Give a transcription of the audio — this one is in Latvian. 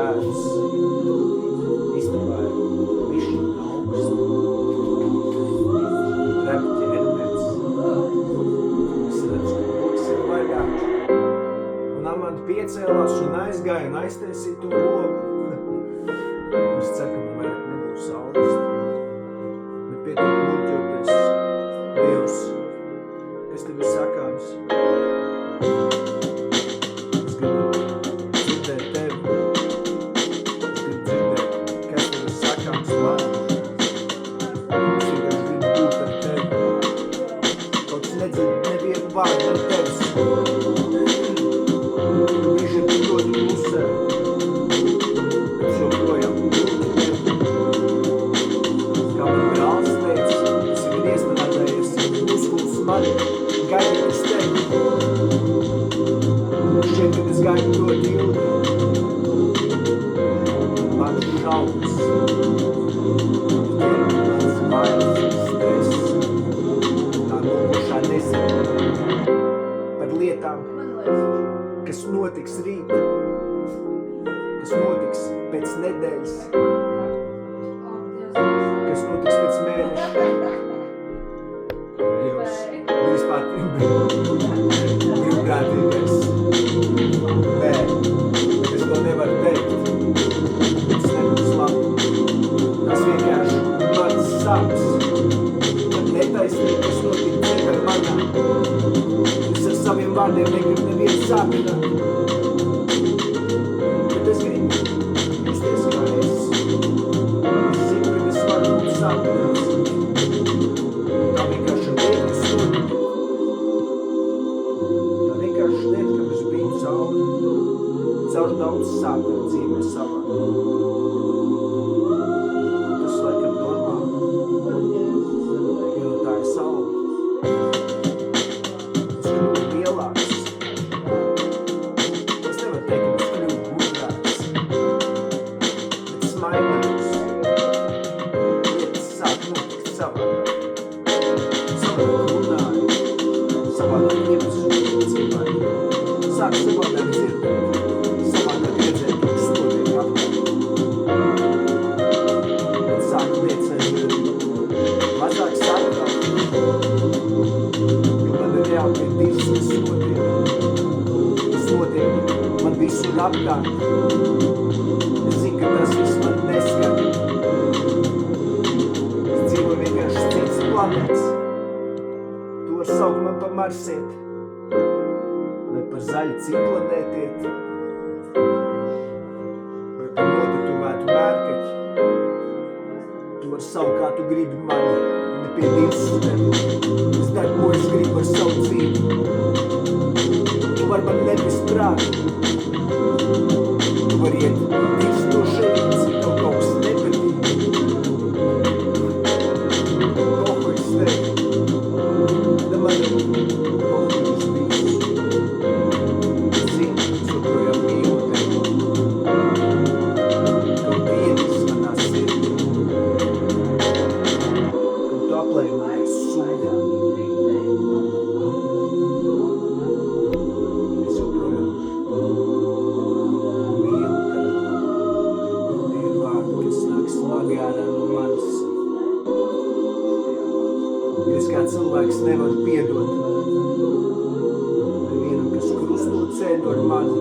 bērns istabā ir višķi augsts, rep ķermens, es redzu, ka loks ir vaļā. Un Amanda piecēlās un aizgāja un aiztaisīja to logu. Es ceru, ka man vairāk nebūs augsts. Bet pietiek muļķoties. Dievs, kas tev ir sakāms? Es gribu dzirdēt tevi. Es gribu dzirdēt, kas tev ir sakāms man. Es vienkārši gribu būt ar tevi. Kaut es nedzirdu nevienu vārdu no tevis. Viņš ir ļoti klusē. Bet joprojām lūdzu tevi. Kā man brālis teica, es ir iestrādājies muskulis mani, gaidīt uz tevi. Šķiet, kad es gaidu ļoti ilgi. Man ir šaubas. Mans bailes, stress. Tā nākošā nezinu. Par lietām, kas notiks rīt. Kas notiks pēc nedēļas. Kas notiks pēc mēneša. Dievs, vispār brīvprātīgais. Nē, bet es to nevaru teikt. Tas nebūs labi. Tas vienkārši mans sāps. Man netaisnība, kas notika ceļ ar manā. Es ar saviem vārdiem negribu nevienu sāpināt. Bet es gribu justies kā es. Es zinu, ka es varu būt sāpināts. Tā vienkārši lieta, kas notika. Tā vienkārši lieta, ka es biju caur daudz sāpēm dzīvē savā. Tas laikam normāli. Jo tā ir saule. Es kļuvu lielāks. Es nevaru teikt, ka es kļuvu gudrāks. Bet smaidīgs. Lietas sāk notikt savādāk. Savādāk runāju. Savādāk iepazīstīt cilvēku. Sāk savādāk dzirdēt. Savādāk redzēt, ka uz to tiek apkārt. Bet sāk lietas aizvien mazāk satraukt. Jo man ir jāpēc visas notiek. Tas notiek man visur apkārt. Es zinu, ka tas viss man neskar. Es dzīvoju vienkārši cits planēts. Tu var saukt man par marsieti. Vai par zaļu ciplanētiet. Vai par notatuvētu mērkaķi. Tu var saukt, kā tu gribi mani. Nepiedīvs uz tevi. Es daru, ko es gribu ar savu dzīvi. Tu var man nepist prātu. Tu var iet virs to šeit, cik tev kaut kas nepatīk. Pohu es tevi. Da man ir pohu uz visu. Zini, es joprojām mīlu tevi. Kaut vienis manā sirdī. Kaut tu aplēmēji sūdā. Es joprojām mīlu tevi. Tie ir vārdi, kas nāk smagi ārā no manis. Es kā cilvēks nevaru piedot nevienam, kas krusto ceļu ar mani.